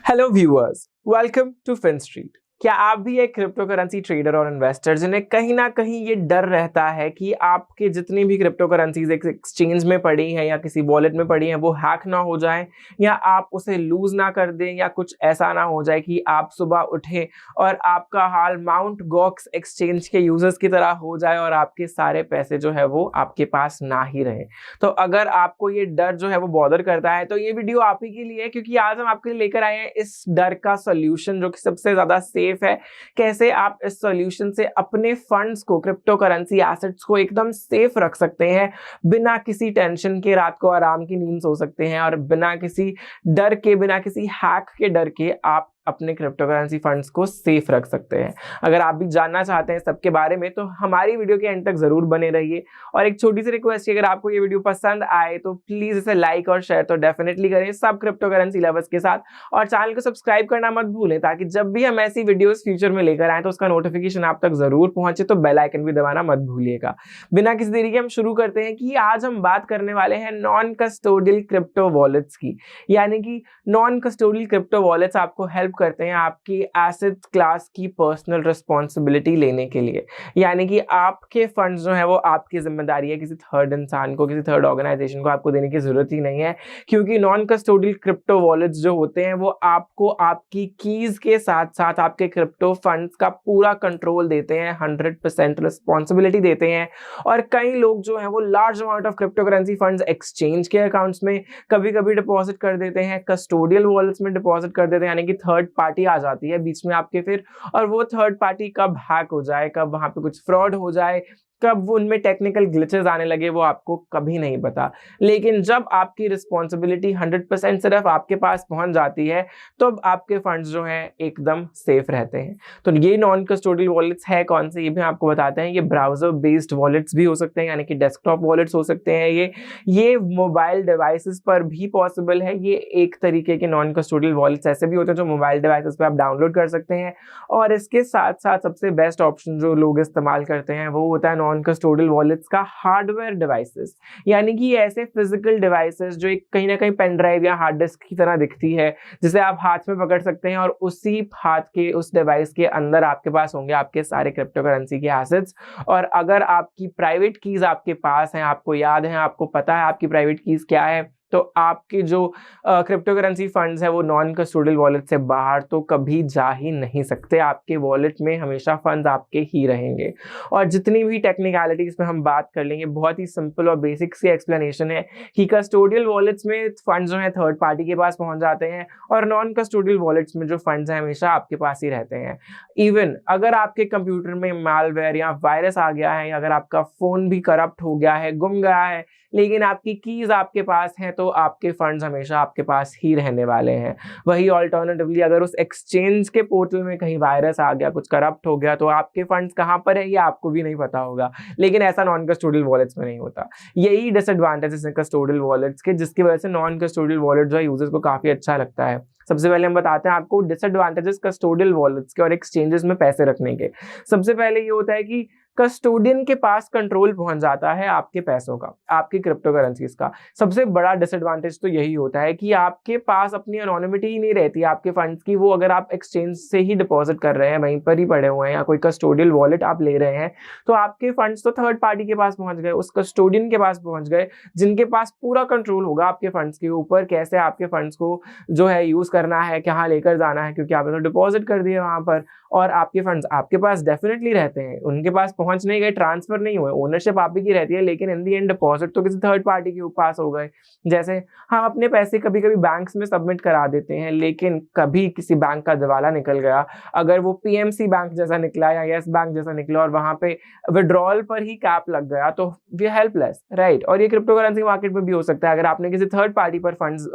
Hello viewers, welcome to Fin Street. क्या आप भी एक क्रिप्टो करेंसी ट्रेडर और इन्वेस्टर जिन्हें कहीं ना कहीं ये डर रहता है कि आपके जितनी भी क्रिप्टो करेंसीज एक एक्सचेंज में पड़ी हैं या किसी वॉलेट में पड़ी हैं वो हैक ना हो जाए या आप उसे लूज ना कर दें या कुछ ऐसा ना हो जाए कि आप सुबह उठें और आपका हाल माउंट गॉक्स एक्सचेंज के यूजर्स की तरह हो जाए और आपके सारे पैसे जो है वो आपके पास ना ही रहे। तो अगर आपको ये डर जो है वो बॉदर करता है तो ये वीडियो आप ही के लिए है, क्योंकि आज हम आपके लिए लेकर आए हैं इस डर का सोल्यूशन जो कि सबसे ज्यादा सेफ है। कैसे आप इस सॉल्यूशन से अपने फंड्स को, क्रिप्टो करेंसी एसेट्स को एकदम सेफ रख सकते हैं, बिना किसी टेंशन के रात को आराम की नींद सो सकते हैं और बिना किसी डर के, बिना किसी हैक के डर के आप अपने क्रिप्टो करेंसी फंड्स को सेफ रख सकते हैं। अगर आप भी जानना चाहते हैं सबके बारे में तो हमारी वीडियो के एंड तक जरूर बने रहिए। और एक छोटी सी रिक्वेस्ट है, अगर आपको ये वीडियो पसंद आए तो प्लीज इसे लाइक और शेयर तो डेफिनेटली करें सब क्रिप्टो करेंसी लवर्स के साथ, और चैनल को सब्सक्राइब करना मत भूलें ताकि जब भी हम ऐसी वीडियोस फ्यूचर में लेकर आए तो उसका नोटिफिकेशन आप तक जरूर पहुंचे। तो बेल आइकन भी दबाना मत भूलिएगा। बिना किसी देरी के हम शुरू करते हैं कि आज हम बात करने वाले हैं नॉन कस्टोडियल क्रिप्टो वॉलेट्स की। यानी कि नॉन कस्टोडियल क्रिप्टो वॉलेट्स आपको हेल्प करते हैं आपकी एसेट क्लास की पर्सनल रिस्पॉन्सिबिलिटी लेने के लिए। यानी कि आपके फंड्स जो है वो आपकी जिम्मेदारी है, किसी थर्ड इंसान को, किसी थर्ड ऑर्गेनाइजेशन को आपको देने की जरूरत ही नहीं है, क्योंकि नॉन कस्टोडियल क्रिप्टो वॉलेट्स जो होते हैं वो आपको आपकी कीज के साथ साथ आपके क्रिप्टो फंड्स का पूरा कंट्रोल देते हैं, 100% रिस्पॉन्सिबिलिटी देते हैं। और कई लोग जो है वो large amount of crypto currency funds exchange के अकाउंट्स में कभी कभी डिपॉजिट कर देते हैं, कस्टोडियल वॉलेट्स में डिपॉजिट कर देते हैं, यानी कि थर्ड पार्टी आ जाती है बीच में आपके फिर, और वो थर्ड पार्टी कब हैक हो जाए, कब वहां पे कुछ फ्रॉड हो जाए, कब वो उनमें टेक्निकल ग्लिचेस आने लगे, वो आपको कभी नहीं पता। लेकिन जब आपकी रिस्पॉन्सिबिलिटी 100% सिर्फ आपके पास पहुंच जाती है तो आपके फंड्स जो हैं एकदम सेफ रहते हैं। तो ये नॉन कस्टोडियल वॉलेट्स है कौन से, ये भी आपको बताते हैं। ये ब्राउजर बेस्ड वॉलेट्स भी हो सकते हैं, यानी कि डेस्कटॉप वॉलेट्स हो सकते हैं। ये मोबाइल डिवाइसेस पर भी पॉसिबल है। ये एक तरीके के नॉन कस्टोडियल वॉलेट्स ऐसे भी होते हैं जो मोबाइल डिवाइसेस पे आप डाउनलोड कर सकते हैं। और इसके साथ साथ सबसे बेस्ट ऑप्शन जो लोग इस्तेमाल करते हैं वो होता है नॉन कस्टोडियल वॉलेट्स का हार्डवेयर डिवाइसेस। यानी कि ऐसे फिजिकल डिवाइसेस जो एक कहीं ना कहीं पेन ड्राइव या हार्ड डिस्क की तरह दिखती है, जिसे आप हाथ में पकड़ सकते हैं और उसी हाथ के उस डिवाइस के अंदर आपके पास होंगे आपके सारे क्रिप्टो करेंसी के एसेट्स। और अगर आपकी प्राइवेट कीज आपके पास हैं, आपको याद है, आपको पता है आपकी प्राइवेट कीज क्या है, तो आपके जो क्रिप्टो करेंसी फंड्स है वो नॉन कस्टोडियल वॉलेट से बाहर तो कभी जा ही नहीं सकते। आपके वॉलेट में हमेशा फंड्स आपके ही रहेंगे। और जितनी भी टेक्निकलिटीज में हम बात कर लेंगे, बहुत ही सिंपल और बेसिक सी एक्सप्लेनेशन है कि कस्टोडियल वॉलेट्स में फंड्स जो है थर्ड पार्टी के पास पहुंच जाते हैं और नॉन कस्टोडियल वॉलेट्स में जो फंड्स हैं हमेशा आपके पास ही रहते हैं। इवन अगर आपके कंप्यूटर में मालवेयर या वायरस आ गया है, या अगर आपका फोन भी करप्ट हो गया है, गुम गया है, लेकिन आपकी कीज आपके पास हैं, तो आपके फंड्स हमेशा आपके पास ही रहने वाले हैं। वही ऑल्टरनेटिवली अगर उस एक्सचेंज के पोर्टल में कहीं वायरस आ गया, कुछ करप्ट हो गया, तो आपके फंड्स कहाँ पर है ये आपको भी नहीं पता होगा। लेकिन ऐसा नॉन कस्टोडियल वॉलेट्स में नहीं होता। यही डिसएडवांटेजेस हैं कस्टोडियल वॉलेट्स के, जिसकी वजह से नॉन कस्टोडियल वॉलेट जो है यूजर्स को काफी अच्छा लगता है। सबसे पहले हम बताते हैं आपको डिसएडवांटेजेस कस्टोडियल वॉलेट्स के और एक्सचेंजेस में पैसे रखने के। सबसे पहले ये होता है कि कस्टोडियन के पास कंट्रोल पहुंच जाता है आपके पैसों का, आपकी क्रिप्टो करेंसीज का। सबसे बड़ा डिसएडवांटेज तो यही होता है कि आपके पास अपनी एनोनिमिटी ही नहीं रहती आपके फंड्स की। वो अगर आप एक्सचेंज से ही डिपॉजिट कर रहे हैं, वहीं पर ही पड़े हुए हैं, या कोई कस्टोडियल वॉलेट आप ले रहे हैं, तो आपके फंड्स तो थर्ड पार्टी के पास पहुंच गए, उस कस्टोडियन के पास पहुंच गए, जिनके पास पूरा कंट्रोल होगा आपके फंड्स के ऊपर, कैसे आपके फंड्स को जो है यूज करना है, कहाँ लेकर जाना है, क्योंकि आपने तो डिपॉजिट कर दिए वहां पर। और आपके फंड्स आपके पास डेफिनेटली रहते हैं, उनके पास पहुंच नहीं गए, ट्रांसफर नहीं हुए, ओनरशिप आप ही की रहती है, लेकिन इन दी एंड डिपॉजिट तो किसी थर्ड पार्टी के पास हो गए। जैसे हम अपने पैसे कभी कभी बैंक्स में सबमिट करा देते हैं, लेकिन कभी किसी बैंक का दिवाला निकल गया, अगर वो पीएमसी बैंक जैसा निकला या यस बैंक जैसा निकला और वहां पे विड्रॉल पर ही कैप लग गया, तो वी आर हेल्पलेस, राइट। और ये क्रिप्टो करेंसी मार्केट में भी हो सकता है। अगर आपने किसी थर्ड पार्टी पर फंड्स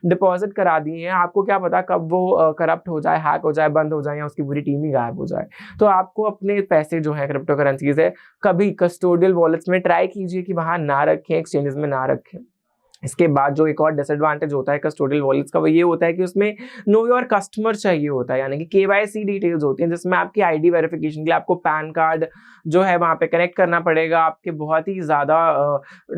डिपॉजिट करा दिए हैं, आपको क्या पता कब वो करप्ट हो जाए, हैक हो जाए, बंद हो जाए, या उसकी पूरी टीम ही गायब हो जाए। तो आपको अपने पैसे जो है क्रिप्टो करेंसीज है कभी कस्टोडियल वॉलेट्स में ट्राई कीजिए कि वहां ना रखें, एक्सचेंजेस में ना रखें। इसके बाद जो एक और डिसएडवांटेज होता है कस्टोडियल वॉलेट्स का वो ये होता है कि उसमें नो योर कस्टमर चाहिए होता है, यानी कि केवाईसी डिटेल्स होती हैं जिसमें आपकी आईडी वेरिफिकेशन के लिए आपको पैन कार्ड जो है वहाँ पे कनेक्ट करना पड़ेगा, आपके बहुत ही ज़्यादा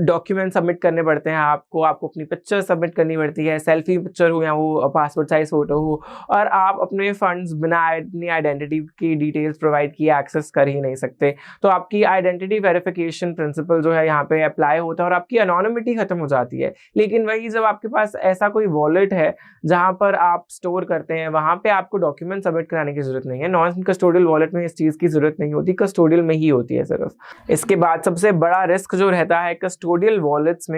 डॉक्यूमेंट सबमिट करने पड़ते हैं, आपको अपनी पिक्चर सबमिट करनी पड़ती है, सेल्फी पिक्चर हो या वो पासपोर्ट साइज फोटो हो, और आप अपने फंड्स बिना अपनी आइडेंटिटी की डिटेल्स प्रोवाइड किए एक्सेस कर ही नहीं सकते। तो आपकी आइडेंटिटी वेरिफिकेशन प्रिंसिपल जो है यहाँ पे अप्लाई होता है और आपकी अनोनिमिटी खत्म हो जाती है। लेकिन वही जब आपके पास ऐसा कोई वॉलेट है जहां पर आप स्टोर करते हैं, वहां पे आपको डॉक्यूमेंट सबमिट कराने की जरूरत नहीं है। नॉन कस्टोडियल वॉलेट में इस चीज की जरूरत नहीं होती, कस्टोडियल में ही होती है सिर्फ। इसके बाद सबसे बड़ा रिस्क जो रहता है कस्टोडियल वॉलेट्स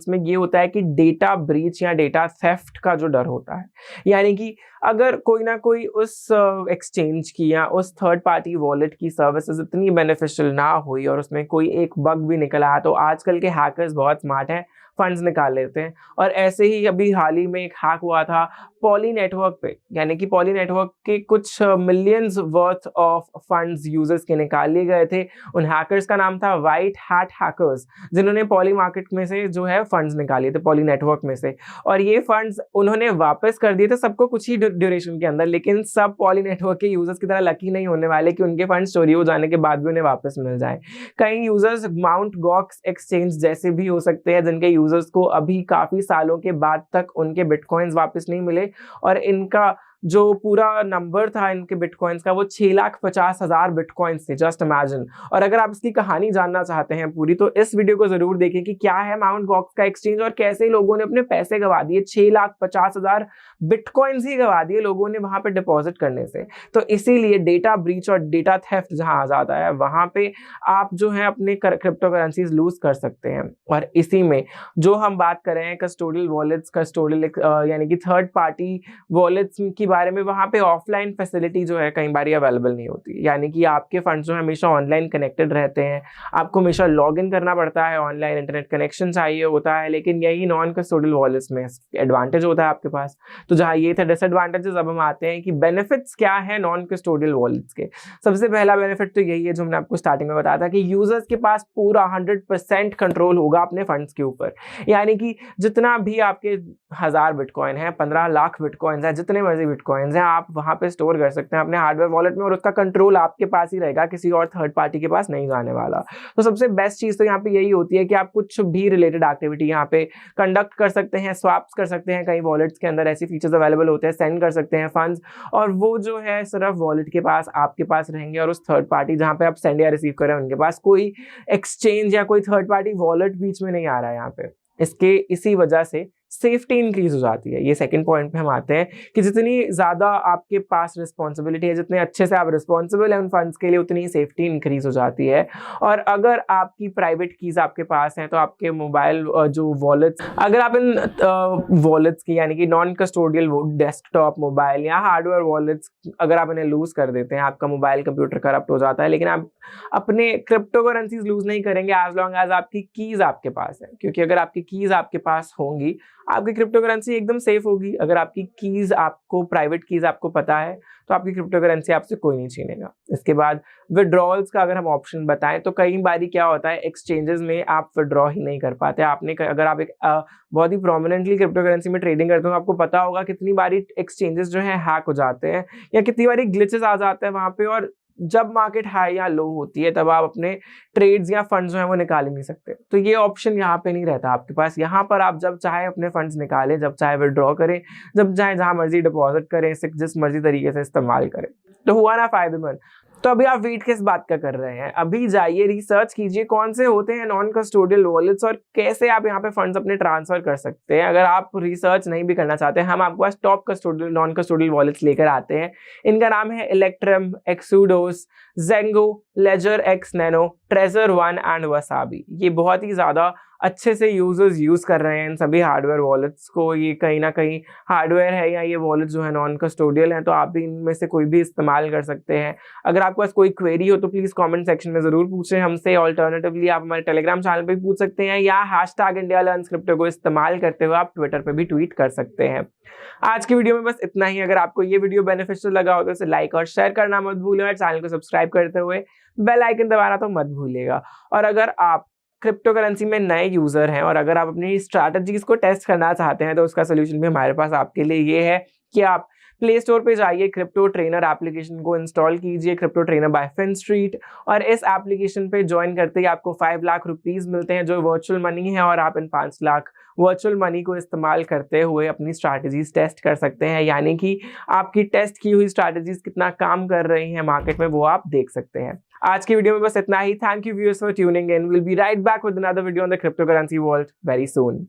में ये होता है कि डेटा ब्रीच या डेटा थेफ्ट का जो डर होता है, यानी कि अगर कोई ना कोई उस एक्सचेंज की या उस थर्ड पार्टी वॉलेट की सर्विसेज इतनी बेनिफिशियल ना हुई और उसमें कोई एक बग भी निकला, तो आजकल के हैकर्स बहुत स्मार्ट हैं, फंड्स निकाल लेते हैं। और ऐसे ही अभी हाल ही में एक हैक हुआ था पॉली नेटवर्क पे, यानी कि पॉली नेटवर्क के कुछ millions worth of funds users के निकाल लिए गए थे। उन हैकर्स का नाम था व्हाइट हैट हैकर्स, जिन्होंने पॉली मार्केट में से जो है फंड्स निकाले थे, पॉली नेटवर्क में से, और ये फंड्स उन्होंने वापस कर दिए थे सबको कुछ ही ड्यूरेशन के अंदर। लेकिन सब पॉली नेटवर्क के यूजर्स की तरह लकी नहीं होने वाले कि उनके फंड्स चोरी हो जाने के बाद भी उन्हें वापस मिल जाए। कई यूजर्स माउंट गॉक्स एक्सचेंज जैसे भी हो सकते हैं जिनके यूजर्स को अभी काफी सालों के बाद तक उनके बिटकॉइंस वापस नहीं मिले, और इनका जो पूरा नंबर था इनके बिटकॉइंस का वो 6,50,000 बिटकॉइंस थे, जस्ट इमेजिन। और अगर आप इसकी कहानी जानना चाहते हैं पूरी, तो इस वीडियो को जरूर देखें कि क्या है माउंट गॉक्स का एक्सचेंज और कैसे लोगों ने अपने पैसे गवा दिए। 6,50,000 बिटकॉइंस ही गवा दिए लोगों ने वहां पे डिपॉजिट करने से। तो इसीलिए डेटा ब्रीच और डेटा थेफ्ट जहां आ जाता है वहां पे आप जो है अपने क्रिप्टो करेंसीज लूज कर सकते हैं। और इसी में जो हम बात कर रहे हैं कस्टोडियल वॉलेट्स, कस्टोडियल यानी कि थर्ड पार्टी वॉलेट्स की बारे में, वहां पे ऑफलाइन फैसिलिटी जो है कई बार अवेलेबल नहीं होती, यानी कि आपके फंड्स जो हमेशा ऑनलाइन कनेक्टेड रहते हैं, आपको हमेशा लॉग इन करना पड़ता है, ऑनलाइन इंटरनेट कनेक्शन चाहिए होता है। लेकिन यही नॉन कस्टोडियल वॉलेट्स में एडवांटेज होता है आपके पास। तो जहां ये थे डिसएडवांटेजेस, अब हम आते हैं कि बेनिफिट्स क्या है नॉन कस्टोडियल वॉलेट्स के। सबसे पहला बेनिफिट तो यही है जो हमने आपको स्टार्टिंग में बताया था कि यूजर्स के पास पूरा 100% कंट्रोल होगा अपने फंड्स के ऊपर, यानी कि जितना भी आपके 1000 बिटकॉइन है, 15 लाख बिटकॉइन है, जितने मर्जी बिटकॉइंस हैं, आप वहां पे स्टोर कर सकते हैं अपने हार्डवेयर वॉलेट में, और उसका कंट्रोल आपके पास ही रहेगा, किसी और थर्ड पार्टी के पास नहीं जाने वाला। तो सबसे बेस्ट चीज तो यहाँ पे यही होती है कि आप कुछ भी रिलेटेड एक्टिविटी यहाँ पे कंडक्ट कर सकते हैं, स्वैप्स कर सकते हैं, कई वॉलेट्स के अंदर ऐसी फीचर्स अवेलेबल होते हैं, सेंड कर सकते हैं फंड्स, और वो जो है सिर्फ वॉलेट के पास आपके पास रहेंगे, और उस थर्ड पार्टी जहाँ पे आप सेंड या रिसीव कर रहे हैं उनके पास कोई एक्सचेंज या कोई थर्ड पार्टी वॉलेट बीच में नहीं आ रहा है यहाँ पे। इसी वजह से सेफ्टी इंक्रीज हो जाती है। ये सेकंड पॉइंट पे हम आते हैं कि जितनी ज्यादा आपके पास रिस्पॉन्सिबिलिटी है, जितने अच्छे से आप रिस्पॉन्सिबल हैं उन फंड्स के लिए, उतनी सेफ्टी इंक्रीज हो जाती है। और अगर आपकी प्राइवेट कीज आपके पास हैं तो आपके मोबाइल जो वॉलेट्स, अगर आप इन वॉलेट्स की यानी कि नॉन कस्टोडियल डेस्कटॉप मोबाइल या हार्डवेयर वॉलेट्स अगर आप इन्हें लूज कर देते हैं, आपका मोबाइल कंप्यूटर करप्ट हो जाता है, लेकिन आप अपने क्रिप्टो करेंसीज लूज नहीं करेंगे एज लॉन्ग एज आपकी कीज आपके पास है। क्योंकि अगर आपकी कीज आपके पास होंगी, आपकी क्रिप्टो करेंसी एकदम सेफ होगी। अगर आपकी कीज आपको, प्राइवेट कीज आपको पता है, तो आपकी क्रिप्टो करेंसी आपसे कोई नहीं छीनेगा। इसके बाद विड्रॉल्स का अगर हम ऑप्शन बताएं तो कई बारी क्या होता है एक्सचेंजेस में आप विड्रॉ ही नहीं कर पाते। अगर आप एक बहुत ही प्रोमिनेंटली क्रिप्टो करेंसी में ट्रेडिंग करते हो तो आपको पता होगा कितनी बारी एक्सचेंजेस जो है हैक हो जाते हैं या कितनी बारी ग्लिचेस आ जाते हैं वहां पे, और जब मार्केट हाई या लो होती है तब आप अपने ट्रेड्स या फंड्स जो है वो निकाल ही नहीं सकते। तो ये ऑप्शन यहाँ पे नहीं रहता आपके पास। यहाँ पर आप जब चाहे अपने फंड्स निकालें, जब चाहे विड्रॉ करें, जब चाहे जहां मर्जी डिपॉजिट करें, जिस मर्जी तरीके से इस्तेमाल करें। तो हुआ ना फायदेमंद। तो अभी आप वेट किस बात का कर रहे हैं, अभी जाइए रिसर्च कीजिए कौन से होते हैं नॉन कस्टोडियल वॉलेट्स और कैसे आप यहाँ पे फंड्स अपने ट्रांसफर कर सकते हैं। अगर आप रिसर्च नहीं भी करना चाहते, हम आपके पास top custodial non custodial wallets लेकर आते हैं। इनका नाम है Electrum, Exodus, Zengo, Ledger X Nano, Trezor One and Wasabi. ये बहुत ही ज्यादा अच्छे से यूजर्स यूज कर रहे हैं इन सभी हार्डवेयर वॉलेट्स को। ये कहीं ना कहीं हार्डवेयर है या ये वॉलेट जो है नॉन कस्टोडियल है, तो आप भी इनमें से कोई भी इस्तेमाल कर सकते हैं। अगर आपके पास कोई क्वेरी हो तो प्लीज कमेंट सेक्शन में जरूर पूछें हमसे। ऑल्टरनेटिवली आप हमारे टेलीग्राम चैनल पे भी पूछ सकते हैं, या #IndiaLearnsCrypto को इस्तेमाल करते हुए आप ट्विटर पे भी ट्वीट कर सकते हैं। आज की वीडियो में बस इतना ही। अगर आपको ये वीडियो बेनिफिशियल लगा हो तो इसे लाइक और शेयर करना मत भूलिएगा। चैनल को सब्सक्राइब करते हुए बेल आइकन दबाना तो मत भूलिएगा। और अगर आप क्रिप्टो करेंसी में नए यूजर हैं और अगर आप अपनी स्ट्रैटेजीज को टेस्ट करना चाहते हैं तो उसका सोल्यूशन भी हमारे पास आपके लिए ये है कि आप प्ले स्टोर पे जाइए, क्रिप्टो ट्रेनर एप्लीकेशन को इंस्टॉल कीजिए, क्रिप्टो ट्रेनर बाय फिनस्ट्रीट, और इस एप्लीकेशन पे ज्वाइन करते ही आपको 5 लाख रुपीस मिलते हैं जो वर्चुअल मनी है, और आप इन 5 लाख वर्चुअल मनी को इस्तेमाल करते हुए अपनी स्ट्रैटेजीज टेस्ट कर सकते हैं, यानी कि आपकी टेस्ट की हुई स्ट्रैटेजीज कितना काम कर रही हैं मार्केट में वो आप देख सकते हैं। आज की वीडियो में बस इतना ही। Thank you viewers for tuning in. Will be right back with another video on the crypto currency world very soon.